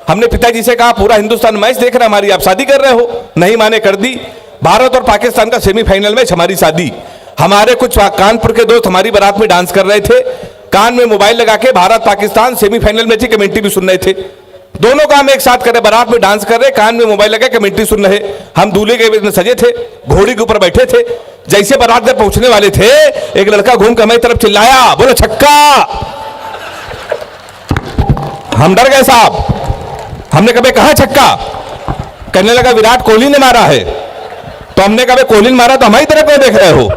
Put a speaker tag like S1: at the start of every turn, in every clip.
S1: हमने पिताजी से कहा पूरा हिंदुस्तान मैच देख रहा है हमारी, आप शादी कर रहे हो? नहीं माने, कर दी। भारत और पाकिस्तान का सेमीफाइनल मैच, हमारी शादी। हमारे कुछ कानपुर के दोस्त हमारी बारात में डांस कर रहे थे, कान में मोबाइल लगा के भारत पाकिस्तान सेमीफाइनल मैच की कमेंट्री भी सुन रहे थे। दोनों काम एक साथ कर रहे, बारात में डांस कर रहे, कान में मोबाइल लगा कमेंट्री सुन रहे। हम दूल्हे के में सजे थे, घोड़ी के ऊपर बैठे थे। जैसे बारात में पहुंचने वाले थे, एक लड़का घूम कर हमारी तरफ चिल्लाया, बोलो छक्का। हम डर गए साहब। हमने कहा कहां छक्का? कहने लगा विराट कोहली ने मारा है। तो हमने कहा कोहली ने मारा तो हमारी तरफ क्यों देख रहे हो?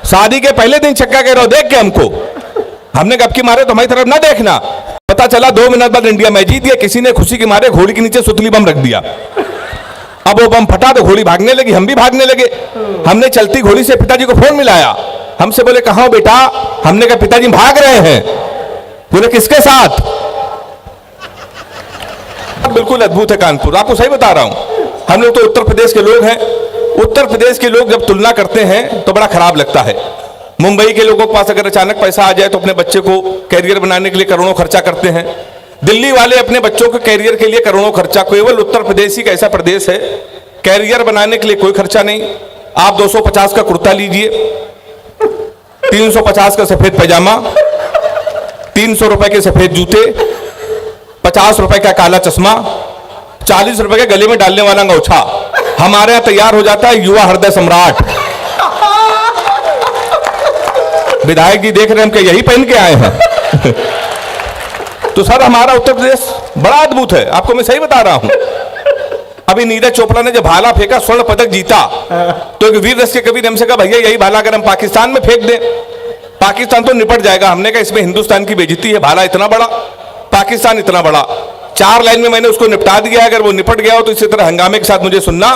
S1: शादी के पहले दिन छक्का कह रहे हो, देख के हमको। हमने कब की मारे तो हमारी तरफ ना देखना। पता चला 2 मिनट बाद इंडिया मैच जीत गया। किसी ने खुशी के मारे घोड़ी के नीचे सुतली बम रख दिया। अब वो बम फटा तो घोड़ी भागने लगी, हम भी भागने लगे। हमने चलती घोड़ी से पिताजी को फोन मिलाया। हमसे बोले कहां हो बेटा? हमने कहा पिताजी भाग रहे हैं। बोले किसके साथ? बिल्कुल अद्भुत है कानपुर, आपको सही बता रहा हूं। हम लोग तो उत्तर प्रदेश के लोग हैं। उत्तर प्रदेश के लोग जब तुलना करते हैं तो बड़ा खराब लगता है। मुंबई के लोगों के पास अगर अचानक पैसा आ जाए तो अपने बच्चे को कैरियर बनाने के लिए करोड़ों खर्चा करते हैं। दिल्ली वाले अपने बच्चों के कैरियर के लिए करोड़ों खर्चा। केवल उत्तर प्रदेश ही एक ऐसा प्रदेश है कैरियर बनाने के लिए कोई खर्चा नहीं। आप 250 का कुर्ता लीजिए, 350 का सफेद पैजामा, 300 रुपए के सफेद जूते, 50 रुपए का काला चश्मा, 40 रुपए के गले में डालने वाला अंगूछा। हमारे यहां तैयार हो जाता है युवा हृदय सम्राट। विधायक जी देख रहे हैं हम क्या यही पहन के आए हैं? तो सर हमारा उत्तर प्रदेश बड़ा अद्भुत है, आपको मैं सही बता रहा हूं। अभी नीरज चोपड़ा ने जब भाला फेंका, स्वर्ण पदक जीता, तो एक वीर रस के कवि ने हमसे कहा भैया यही भाला अगर हम पाकिस्तान में फेंक दें, पाकिस्तान तो निपट जाएगा। हमने कहा इसमें हिंदुस्तान की बेइज्जती है। भाला इतना बड़ा, पाकिस्तान इतना बड़ा। 4 लाइन में मैंने उसको निपटा दिया। अगर वो निपट गया हो तो इसी तरह हंगामे के साथ मुझे सुनना।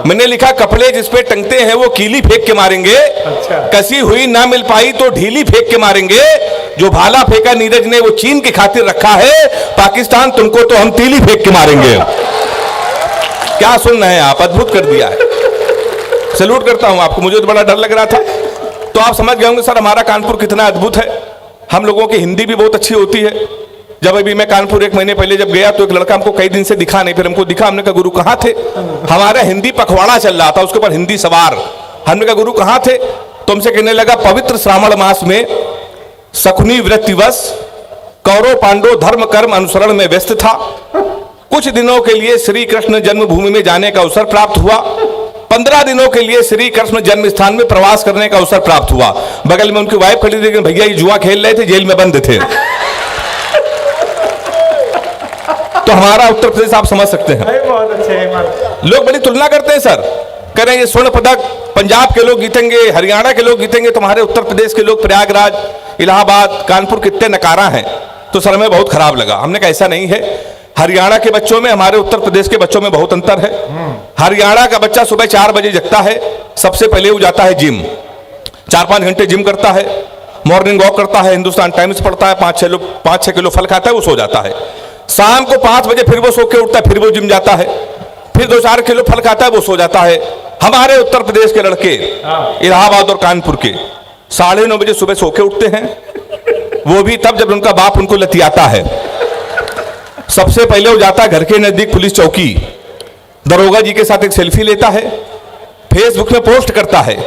S1: मैंने लिखा कपड़े जिस पे टंगते हैं वो कीली फेंक के मारेंगे। अच्छा। कसी हुई ना मिल पाई तो ढीली फेंक के मारेंगे। जो भाला फेंका नीरज ने वो चीन की खातिर रखा है। पाकिस्तान तुमको तो हम तीली फेंक के मारेंगे। क्या सुन रहे हैं आप? अद्भुत कर दिया है। सैल्यूट करता हूं आपको, मुझे तो बड़ा डर लग रहा था। तो आप समझ गए होंगे सर हमारा कानपुर कितना अद्भुत है। हम लोगों की हिंदी भी बहुत अच्छी होती है। जब अभी मैं कानपुर 1 महीने पहले जब गया तो एक लड़का हमको कई दिन से दिखा नहीं, फिर हमको दिखा। हमने कहा गुरु कहाँ थे? हमारा हिंदी पखवाड़ा चल रहा था, उसके ऊपर हिंदी सवार। हमने कहा गुरु कहाँ थे? तो हमसे कहने लगा पवित्र श्रावण मास में शकुनी वृत्तिवश कौरव पांडव धर्म कर्म अनुसरण में व्यस्त था। कुछ दिनों के लिए श्री कृष्ण जन्मभूमि में जाने का अवसर प्राप्त हुआ। 15 दिनों के लिए श्री कृष्ण जन्म स्थान में प्रवास करने का अवसर प्राप्त हुआ। बगल में उनकी वाइफ खड़ी थी, भैया ये जुआ खेल रहे थे, जेल में बंद थे। तो हमारा उत्तर प्रदेश आप समझ सकते हैं।
S2: बहुत अच्छे हैं।
S1: लोग बड़ी तुलना करते हैं सर, करें ये स्वर्ण पदक पंजाब के लोग जीतेंगे, हरियाणा के लोग जीतेंगे, तुम्हारे उत्तर प्रदेश के लोग प्रयागराज, इलाहाबाद, कानपुर कितने नकारा हैं। तो सर हमें बहुत खराब लगा। हमने कहा ऐसा नहीं है। हरियाणा के बच्चों में हमारे उत्तर प्रदेश के बच्चों में बहुत अंतर है। हरियाणा का बच्चा सुबह 4 बजे जगता है, सबसे पहले वो जाता है जिम, 4-5 घंटे जिम करता है, मॉर्निंग वॉक करता है, हिंदुस्तान टाइम्स पढ़ता है, 5-6 किलो फल खाता है, वो सो जाता है। शाम को 5 बजे फिर वो सो के उठता है, फिर वो जिम जाता है, फिर 2-4 किलो फल खाता है, वो सो जाता है। हमारे उत्तर प्रदेश के लड़के इलाहाबाद और कानपुर के 9:30 बजे सुबह सो के उठते हैं, वो भी तब जब उनका बाप उनको लतियाता है। सबसे पहले वो जाता है घर के नजदीक पुलिस चौकी, दरोगा जी के साथ एक सेल्फी लेता है, फेसबुक में पोस्ट करता है,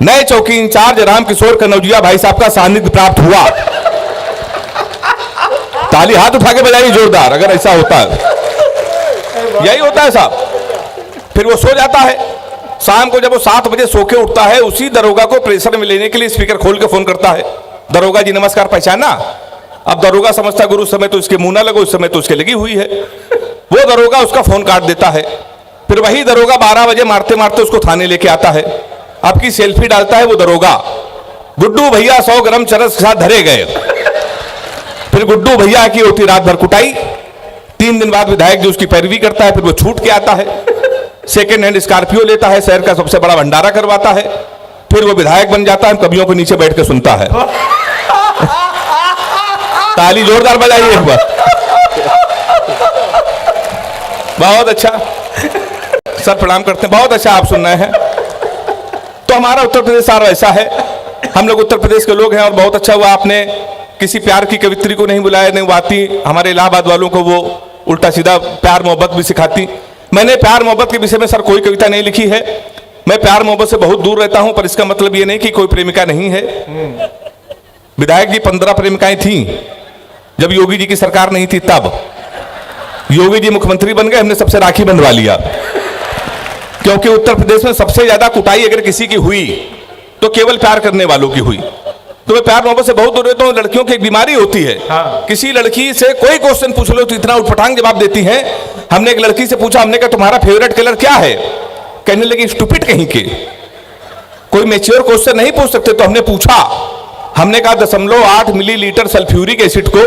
S1: नए चौकी इंचार्ज राम किशोर कनौजिया भाई साहब का सानिध्य प्राप्त हुआ। ताली हाथ उठा के बजाइए जोरदार अगर ऐसा होता है। यही होता है साहब। फिर वो सो जाता है। शाम को जब वो 7 बजे सो के उठता है, उसी दरोगा को प्रेशर में लेने के लिए स्पीकर खोल के फोन करता है, दरोगा जी नमस्कार, पहचाना? अब दरोगा समझता गुरु, उस समय तो इसके मुंह ना लगो, उस समय तो उसके लगी हुई है। वो दरोगा उसका फोन काट देता है। फिर वही दरोगा 12 बजे मारते मारते उसको थाने लेके आता है। आपकी सेल्फी डालता है वो दरोगा, गुड्डू भैया 100 ग्राम चरस के साथ धरे गए। फिर गुड्डू भैया की होती रात भर कुटाई। 3 दिन बाद विधायक जी उसकी पैरवी करता है, फिर वो छूट के आता है, सेकेंड हैंड स्कॉर्पियो लेता है, शहर का सबसे बड़ा भंडारा करवाता है, फिर वो विधायक बन जाता है, कवियों के नीचे बैठ के सुनता है। ताली जोरदार बजाइए एक बार। बहुत अच्छा सर, प्रणाम करते हैं। बहुत अच्छा आप सुन रहे हैं। तो हमारा उत्तर प्रदेश सारा ऐसा है। हम लोग उत्तर प्रदेश के लोग हैं और बहुत अच्छा हुआ आपने किसी प्यार की कवित्री को नहीं बुलाया, नहीं वाती हमारे इलाहाबाद वालों को वो उल्टा सीधा प्यार मोहब्बत भी सिखाती। मैंने प्यार मोहब्बत के विषय में सर कोई कविता नहीं लिखी है। मैं प्यार मोहब्बत से बहुत दूर रहता हूं, पर इसका मतलब ये नहीं कि कोई प्रेमिका नहीं है। विधायक जी 15 प्रेमिकाएं थी जब योगी जी की सरकार नहीं थी, तब योगी जी मुख्यमंत्री बन गए, हमने सबसे राखी बंधवा लिया। क्योंकि उत्तर प्रदेश में सबसे ज्यादा कुटाई अगर किसी की हुई तो केवल प्यार करने वालों की हुई। तो मैं प्यार मोहब्बत से बहुत दूर रहता हूं। लड़कियों की एक बीमारी होती है, किसी लड़की से कोई क्वेश्चन पूछ लो तो इतना उठपटांग जवाब देती हैं। हमने एक लड़की से पूछा, हमने कहा तुम्हारा फेवरेट कलर क्या है? कहने लगी स्टूपिड कहीं के, कोई मैच्योर क्वेश्चन नहीं पूछ सकते। तो हमने पूछा, हमने कहा 0.8 मिलीलीटर सल्फ्यूरिक एसिड को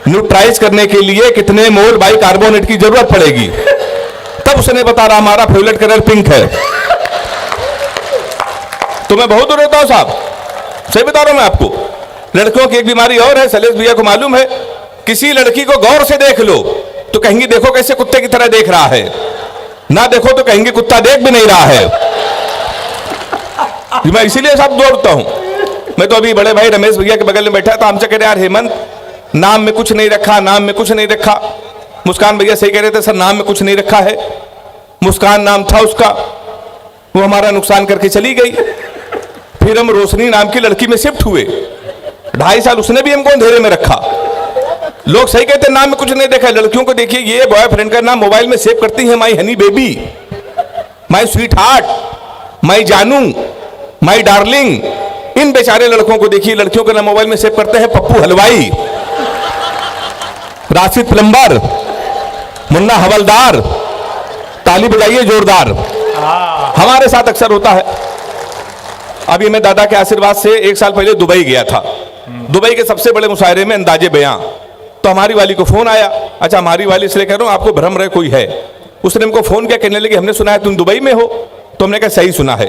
S1: न्यूट्राइज करने के लिए कितने मोल बाइकार्बोनेट की जरूरत पड़ेगी? तब उसने बता रहा हमारा फेवरेट कलर पिंक है। तो मैं बहुत दूर रहता हूं साहब, सही बता रहा हूं मैं आपको। लड़कियों की एक बीमारी और है, शैलेश भैया को मालूम है। किसी लड़की को गौर से देख लो तो कहेंगी देखो कैसे कुत्ते की तरह देख रहा है, ना देखो तो कहेंगे कुत्ता देख भी नहीं रहा है। मैं इसीलिए सब दौड़ता हूं। मैं तो अभी बड़े भाई रमेश भैया के बगल में बैठा था, हमसे कह रहे यार हेमंत, नाम में कुछ नहीं रखा, नाम में कुछ नहीं रखा। मुस्कान भैया सही कह रहे थे, सर नाम में कुछ नहीं रखा है। मुस्कान नाम था उसका, वो हमारा नुकसान करके चली गई। फिर हम रोशनी नाम की लड़की में शिफ्ट हुए, 2.5 साल उसने भी हमको अंधेरे में रखा। लोग सही कहते नाम में कुछ नहीं देखा। लड़कियों को देखिए, ये बॉयफ्रेंड का नाम मोबाइल में सेव करती है, my honey baby, my sweetheart, my जानू, माई डार्लिंग। इन बेचारे लड़कों को देखिए, लड़कियों का नाम मोबाइल में सेव करते हैं पप्पू हलवाई, राशिद प्लम्बर, मुन्ना हवलदार, ताली बजाइए जोरदार। हमारे साथ अक्सर होता है। अभी मैं दादा के आशीर्वाद से 1 साल पहले दुबई गया था। दुबई के सबसे बड़े मुशायरे में अंदाजे बयां, तो हमारी वाली को फोन आया। अच्छा, हमारी वाली इसलिए कह रहा हूं आपको भ्रम रहे कोई है। उसने हमको फोन किया, कहने लगी हमने सुना है तुम दुबई में हो। तो हमने कहा सही सुना है।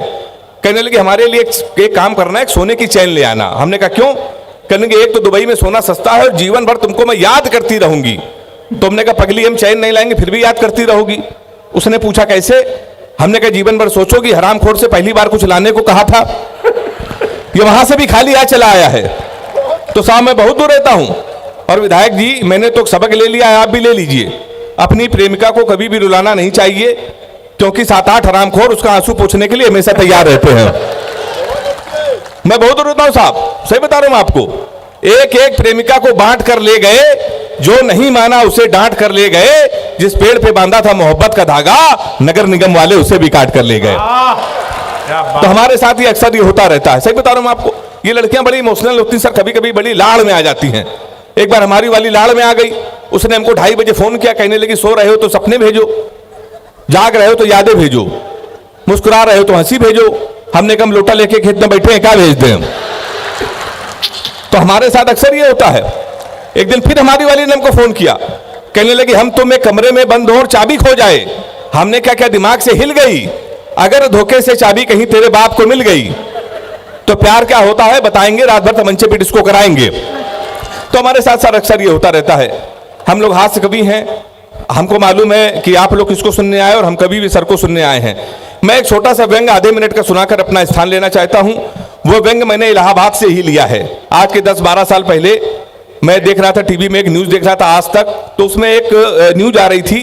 S1: कहने लगी हमारे लिए एक काम करना है, एक सोने की चैन ले आना। हमने कहा क्यों? कहने लगी एक तो दुबई में सोना सस्ता है और जीवन भर तुमको मैं याद करती रहूंगी। तो हमने कहा पगली हम चैन नहीं लाएंगे फिर भी याद करती रहोगी। उसने पूछा कैसे? हमने कहा जीवन भर सोचोगी हरामखोर से पहली बार कुछ लाने को कहा था, ये वहां से भी खाली आ चला आया है। तो साहब मैं बहुत दूर रहता हूं। और विधायक जी मैंने तो सबक ले लिया है, आप भी ले लीजिए। अपनी प्रेमिका को कभी भी रुलाना नहीं चाहिए, क्योंकि 7-8 हरामखोर उसका आंसू पोंछने के लिए हमेशा तैयार रहते हैं। मैं बहुत दूर रहता हूं साहब, सही बता रहा हूं आपको। एक एक प्रेमिका को बांट कर ले गए, जो नहीं माना उसे डांट कर ले गए। जिस पेड़ पे बांधा था मोहब्बत का धागा, नगर निगम वाले उसे भी काट कर ले गए। तो हमारे साथ ही अक्सर ये होता रहता है, सही बता रहा हूं आपको। ये लड़कियां बड़ी इमोशनल होती हैं सर, कभी कभी बड़ी लाड़ में आ जाती हैं। एक बार हमारी वाली लाड़ में आ गई, उसने हमको 2:30 बजे फोन किया, कहने लगी सो रहे हो तो सपने भेजो, जाग रहे हो तो यादें भेजो, मुस्कुरा रहे हो तो हंसी भेजो। हमने कम लोटा लेके खेत में बैठे हैं, क्या भेज दें? तो हमारे साथ अक्सर ये होता है। एक दिन फिर हमारी वाली ने हमको फोन किया, कहने लगी हम तुम्हें कमरे में बंद हो और चाबी खो जाए। हमने क्या दिमाग से हिल गई? अगर धोखे से चाबी कहीं तेरे बाप को मिल गई तो प्यार क्या होता है बताएंगे, रात भर तमंचे पे डिस्को कराएंगे। तो हमारे साथ साथ अक्सर ये होता रहता है। हम लोग हास्य कवि हैं, हमको मालूम है कि आप लोग किसको सुनने आए और हम कभी भी सर को सुनने आए हैं। मैं एक छोटा सा व्यंग आधे मिनट का सुनाकर अपना स्थान लेना चाहता हूं। वो व्यंग मैंने इलाहाबाद से ही लिया है। आज के 10-12 साल पहले मैं देख रहा था टीवी में, एक न्यूज देख रहा था आज तक, तो उसमें एक न्यूज आ रही थी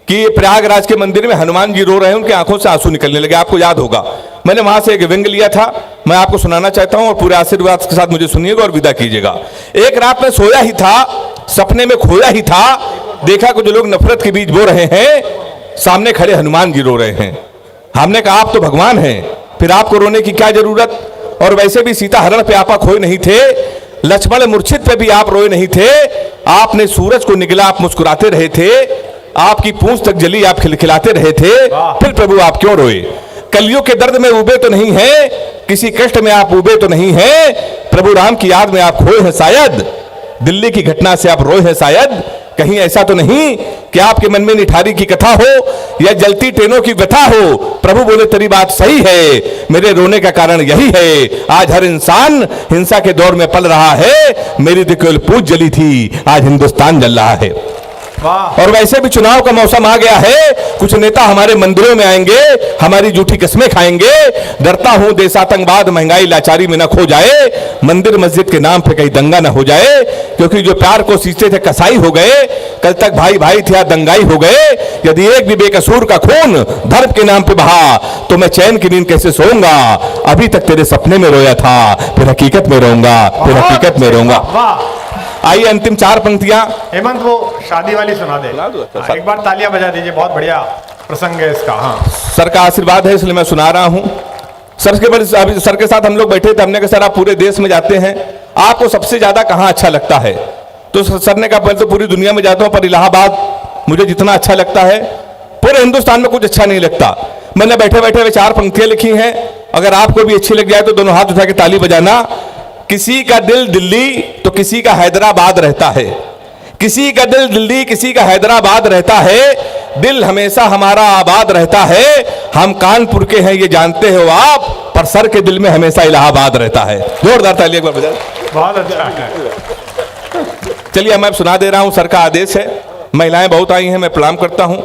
S1: कि प्रयागराज के मंदिर में हनुमान जी रो रहे हैं, उनकी आंखों से आंसू निकलने लगे। आपको याद होगा, मैंने वहां से एक व्यंग लिया था, मैं आपको सुनाना चाहता हूं और पूरे आशीर्वाद के साथ मुझे सुनिएगा और विदा कीजिएगा। एक रात में सोया ही था, सपने में खोया ही था, देखा कुछ लोग नफरत के बीज बो रहे हैं, सामने खड़े हनुमान जी रो रहे हैं। हमने कहा आप तो भगवान हैं, फिर आपको रोने की क्या जरूरत? और वैसे भी सीता हरण पे आपा खोए नहीं थे, लक्ष्मण मूर्छित पे भी आप रोए नहीं थे। आपने सूरज को निगला, आप मुस्कुराते रहे थे, आपकी पूंछ तक जली, आप खिलखिलाते रहे थे, फिर प्रभु आप क्यों रोए? कलियुग के दर्द में उबे तो नहीं है, किसी कष्ट में आप उबे तो नहीं है, प्रभु राम की याद में आप खोए हैं शायद, दिल्ली की घटना से आप रोए हैं शायद। कहीं ऐसा तो नहीं कि आपके मन में निठारी की कथा हो या जलती ट्रेनों की व्यथा हो? प्रभु बोले तेरी बात सही है, मेरे रोने का कारण यही है, आज हर इंसान हिंसा के दौर में पल रहा है, मेरी तो केवल पूंछ जली थी, आज हिंदुस्तान जल रहा है। और वैसे भी चुनाव का मौसम आ गया है, कुछ नेता हमारे मंदिरों में आएंगे, हमारी झूठी कस्में खाएंगे। डरता हूं देशातंकवाद महंगाई लाचारी में न खो जाए, मंदिर मस्जिद के नाम पे कहीं दंगा न हो जाए, क्योंकि जो प्यार को सींचते थे कसाई हो गए, कल तक भाई भाई थे, आज दंगाई हो गए। यदि एक भी बेकसूर का खून धर्म के नाम पे बहा तो मैं चैन की नींद कैसे सोऊंगा। अभी तक तेरे सपने में रोया था, फिर हकीकत में रोऊंगा, फिर हकीकत में रोऊंगा। आइए अंतिम 4 पंक्तियां।
S2: हेमंत वो शादी वाली सुना दे। एक बार तालियां बजा दीजिए, बहुत बढ़िया प्रसंग है इसका। हाँ,
S1: सर का आशीर्वाद है इसलिए मैं सुना रहा हूं। सर के साथ हम लोग बैठे थे, हमने कहा सर आप पूरे देश में जाते हैं, आपको सबसे ज्यादा कहां अच्छा लगता है? तो सर ने कहा पहले तो पूरी दुनिया में जाता हूं, पर इलाहाबाद मुझे जितना अच्छा लगता है पूरे हिंदुस्तान में कुछ अच्छा नहीं लगता। मैंने बैठे बैठे 4 पंक्तियां लिखी हैं, अगर आपको भी अच्छी लग जाए तो दोनों हाथ उठा के ताली बजाना। किसी का दिल दिल्ली तो किसी का हैदराबाद रहता है, किसी का दिल दिल्ली किसी का हैदराबाद रहता है, दिल हमेशा हमारा आबाद रहता है। हम कानपुर के हैं ये जानते हो आप, पर सर के दिल में हमेशा इलाहाबाद रहता है। जोरदार ताली एक बार बजाएं।
S2: बहुत अच्छा है।
S1: चलिए मैं सुना दे रहा हूं, सर का आदेश है। महिलाएं बहुत आई हैं, मैं प्रणाम करता हूं।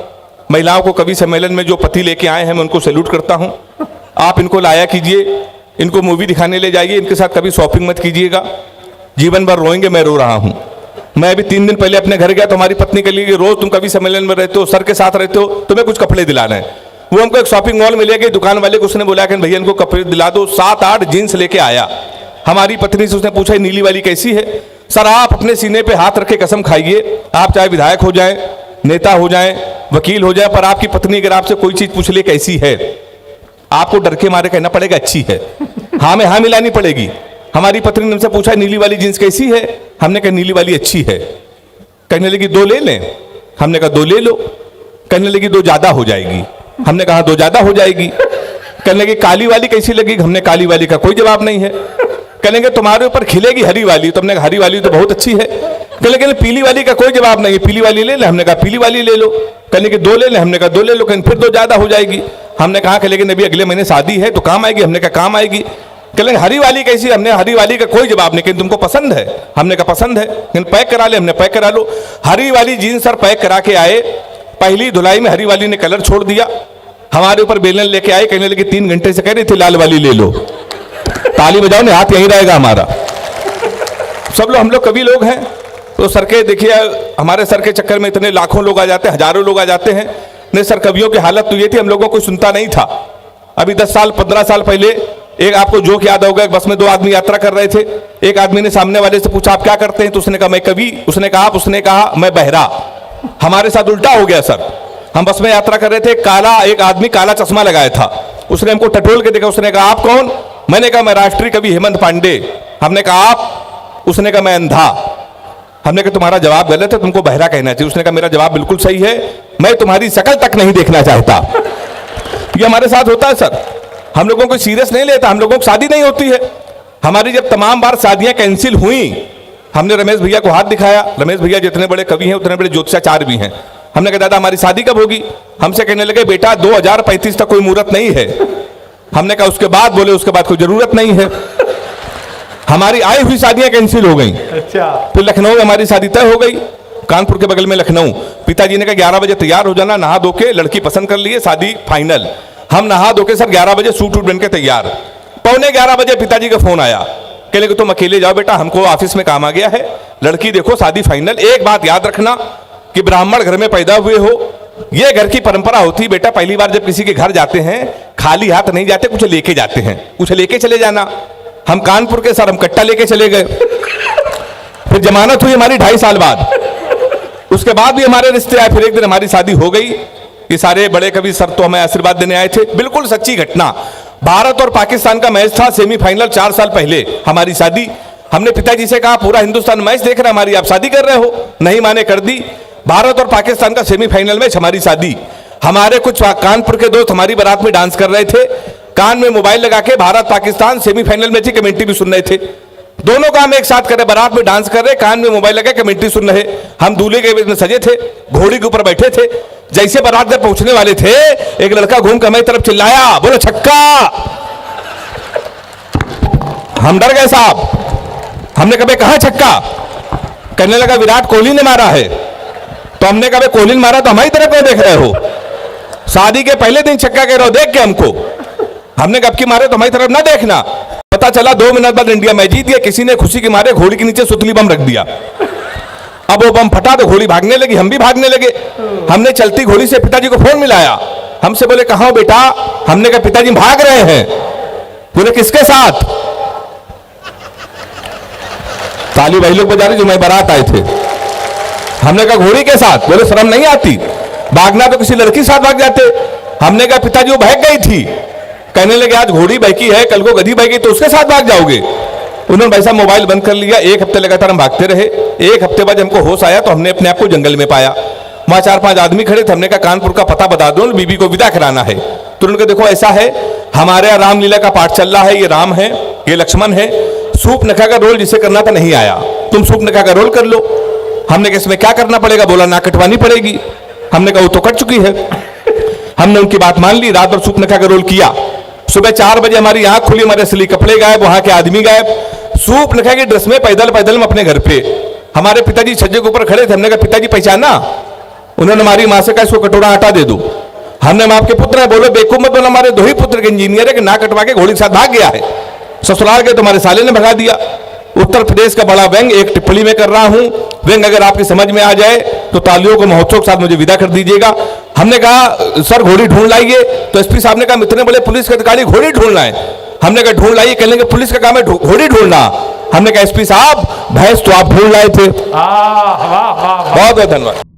S1: महिलाओं को कवि सम्मेलन में जो पति लेके आए हैं मैं उनको सैल्यूट करता हूं। आप इनको लाया कीजिए, इनको मूवी दिखाने ले जाइए, इनके साथ कभी शॉपिंग मत कीजिएगा, जीवन भर रोएंगे। मैं रो रहा हूं। मैं अभी 3 दिन पहले अपने घर गया तो हमारी पत्नी के लिए, रोज तुम कभी सम्मेलन में रहते हो, सर के साथ रहते हो, तुम्हें कुछ कपड़े दिलाना है। वो हमको एक शॉपिंग मॉल में ले गए, दुकान वाले को उसने बोला कि भैया इनको कपड़े दिला दो। 7-8 जीन्स लेके आया। हमारी पत्नी से उसने पूछा नीली वाली कैसी है? सर आप अपने सीने पे हाथ रख के कसम खाइए, आप चाहे विधायक हो जाएं, नेता हो जाएं, वकील हो जाए, पर आपकी पत्नी अगर आपसे कोई चीज पूछ ले कैसी है, आपको डर के मारे कहना पड़ेगा अच्छी है। हाँ में हाँ मिलानी पड़ेगी। हमारी पत्नी ने हमसे पूछा नीली वाली जींस कैसी है? हमने कहा नीली वाली अच्छी है। कहने लगी 2 ले लें? हमने कहा 2 ले लो। कहने लगी 2 ज्यादा हो जाएगी। हमने कहा 2 ज्यादा हो जाएगी। कहने लगी काली वाली कैसी लगी? हमने काली वाली का कोई जवाब नहीं है। कहेंगे तुम्हारे ऊपर खिलेगी हरी वाली, तो हमने कहा हरी वाली तो बहुत अच्छी है। कहने पीली वाली का कोई जवाब नहीं है, पीली वाली ले ले? हमने कहा पीली वाली ले लो। कहने 2 ले ले? हमने कहा 2 ले लो। कहने फिर 2 ज्यादा हो जाएगी। हमने कहा लेकिन अभी अगले महीने शादी है तो काम आएगी। हमने कहा काम आएगी। कहने हरी वाली कैसी? हमने हरी वाली का कोई जवाब नहीं। तुमको पसंद है? हमने कहा पसंद है। पैक करा ले? हमने पैक करा लो। हरी वाली जीन्स सर पैक करा के आए। पहली धुलाई में हरी वाली ने कलर छोड़ दिया। हमारे ऊपर बेलन लेके आए, कहने लगे 3 घंटे से कह रही थी लाल वाली ले लो। ताली बजाओ ने, हाथ यहीं रहेगा हमारा। सब लोग हम लोग कवि लोग हैं तो सर के देखिए, हमारे सर के चक्कर में इतने लाखों लोग आ जाते हैं, हजारों लोग आ जाते हैं। नहीं सर, कवियों की हालत तो ये थी, हम लोगों को कोई सुनता नहीं था। अभी 10 साल 15 साल पहले एक आपको जोक याद होगा, बस में 2 आदमी यात्रा कर रहे थे। एक आदमी ने सामने वाले से पूछा आप क्या करते हैं? तो उसने कहा मैं कवि। उसने कहा आप? उसने कहा मैं बहरा। हमारे साथ उल्टा हो गया सर। हम बस में यात्रा कर रहे थे, एक आदमी काला चश्मा लगाया था। उसने हमको टटोल के देखा। उसने कहा आप कौन? मैंने कहा मैं राष्ट्रीय कवि हेमंत पांडे। हमने कहा आप? उसने कहा मैं अंधा। हमने कहा तुम्हारा जवाब गलत है, तुमको बहरा कहना चाहिए। उसने कहा मेरा जवाब बिल्कुल सही है, मैं तुम्हारी शक्ल तक नहीं देखना चाहता। ये हमारे साथ होता है सर। हम लोगों को सीरियस नहीं लेता, हम लोगों को शादी नहीं होती है। हमारी जब तमाम बार शादियां कैंसिल हुई, हमने रमेश भैया को हाथ दिखाया। रमेश भैया जितने बड़े कवि हैं उतने बड़े ज्योतिषाचार्य भी हैं। हमने कहा दादा हमारी शादी कब होगी? हमसे कहने लगे बेटा 2035 तक कोई मुहूर्त नहीं है। हमने कहा उसके बाद? बोले उसके बाद कोई जरूरत नहीं है। हमारी आई हुई शादियां कैंसिल हो गई।
S2: अच्छा।
S1: फिर लखनऊ में हमारी शादी तय हो गई, कानपुर के बगल में लखनऊ। पिताजी ने कहा 11 बजे तैयार हो जाना, नहा धो के, लड़की पसंद कर लिए, शादी फाइनल। हम नहा धो के सर 11 बजे सूट वूट बन के तैयार। 11:15 बजे पिताजी का फोन आया, कहने कि तुम अकेले जाओ बेटा, हमको ऑफिस में काम आ गया है, लड़की देखो शादी फाइनल। एक बात याद रखना कि ब्राह्मण घर में पैदा हुए हो, ये घर की परंपरा होती है बेटा, पहली बार जब किसी के घर जाते हैं खाली हाथ नहीं जाते, कुछ लेके जाते हैं, कुछ लेके चले जाना। हम कानपुर के सर हम कट्टा लेके चले गए। फिर जमानत हुई हमारी 2.5 साल बाद, उसके बाद भी हमारे रिश्ते आए। फिर एक दिन हमारी शादी हो गई। ये सारे बड़े कवि सर तो हमें आशीर्वाद देने आए थे। बिल्कुल सच्ची घटना। भारत और पाकिस्तान का मैच था, सेमीफाइनल 4 साल पहले हमारी शादी। हमने पिताजी से कहा पूरा हिंदुस्तान मैच देख रहा है, हमारी आप शादी कर रहे हो? नहीं माने, कर दी। भारत और पाकिस्तान का सेमीफाइनल मैच, हमारी शादी। हमारे कुछ कानपुर के दोस्त हमारी बारात में डांस कर रहे थे, कान में मोबाइल लगा के भारत पाकिस्तान सेमीफाइनल में थी, कमेंट्री भी सुन रहे थे। दोनों काम एक साथ कर रहे, बारात में डांस कर रहे, कान में मोबाइल लगा कमेंट्री सुन रहे। हम दूल्हे के में सजे थे, घोड़ी के ऊपर बैठे थे। जैसे बारात में पहुंचने वाले थे, एक लड़का घूम कर हमारी तरफ चिल्लाया, बोलो छक्का। हम डर गए साहब। हमने कहा कहां छक्का? कहने लगा विराट कोहली ने मारा है। तो हमने कहा कोहली ने मारा तो हमारी तरफ क्यों देख रहे हो? शादी के पहले दिन छक्का कह रहे हो देख के हमको। हमने कब की मारे तो हमारी तरफ ना देखना। पता चला 2 मिनट बाद इंडिया मैच जीत गया। किसी ने खुशी के मारे घोड़ी के नीचे सुतली बम रख दिया। अब वो बम फटा तो घोड़ी भागने लगी, हम भी भागने लगे। हमने चलती घोड़ी से पिताजी को फोन मिलाया, हमसे बोले कहाँ हो बेटा? हमने कहा पिताजी भाग रहे हैं। बोले किसके साथ? ताली वही लोग बजा रहे जो मैं बारात आए थे। हमने कहा घोड़ी के साथ? बोले शर्म नहीं आती? भागना तो किसी लड़की के साथ भाग जाते। हमने कहा पिताजी वो भाग गई थी। कहने लगे आज घोड़ी बहकी है, कल को गधी बहकी तो उसके साथ भाग जाओगे। उन्होंने वैसा मोबाइल बंद कर लिया। 1 हफ्ते लगातार हम भागते रहे। 1 हफ्ते बाद हमको होश आया तो हमने अपने आप को जंगल में पाया। वहां 4-5 आदमी खड़े थे। हमने कहा कानपुर का पता बता दो, बीबी को विदा कराना है। तो उन्होंने कहा देखो ऐसा है, हमारे यहाँ रामलीला का पाठ चल रहा है, ये राम है, ये लक्ष्मण है, सूप नखा का रोल जिसे करना था नहीं आया, तुम सूप नखा का रोल कर लो। हमने कहा इसमें क्या करना पड़ेगा? बोला नाक कटवानी पड़ेगी। हमने कहा वो तो कट चुकी है। हमने उनकी बात मान ली, रात भर सूप नखा का रोल किया। सुबह 4 बजे हमारी आंख खुली, हमारे असली कपड़े गायब, वहां के आदमी गायब। सूप नखा की ड्रेस में पैदल पैदल हम अपने घर पे। हमारे पिताजी छज्जे के ऊपर खड़े थे। हमने कहा पिताजी पहचाना? उन्होंने हमारी मां से कहा इसको कटोरा आटा दे दो। हमने मां आपके पुत्र है। बोले बेवकूफ मत बोलो, हमारे 2 ही पुत्र के इंजीनियर है कि नाक कटवा के घोड़ी के साथ भाग गया है। ससुराल के तुम्हारे साले ने भगा दिया। उत्तर प्रदेश का बड़ा व्यंग एक टिप्पणी में कर रहा हूं। व्यंग अगर आपकी समझ में आ जाए तो तालियों के महोत्सव के साथ मुझे विदा कर दीजिएगा। हमने कहा सर घोड़ी ढूंढ लाइए। तो एसपी साहब ने कहा मित्र ने बोले पुलिस के अधिकारी घोड़ी ढूंढ लाए। हमने कहा ढूंढ लाइए। कहने लगे पुलिस का काम है घोड़ी ढूंढना। हमने कहा एसपी साहब भैंस तो आप ढूंढ लाए थे।
S2: वाह वाह वाह।
S1: बहुत बहुत धन्यवाद।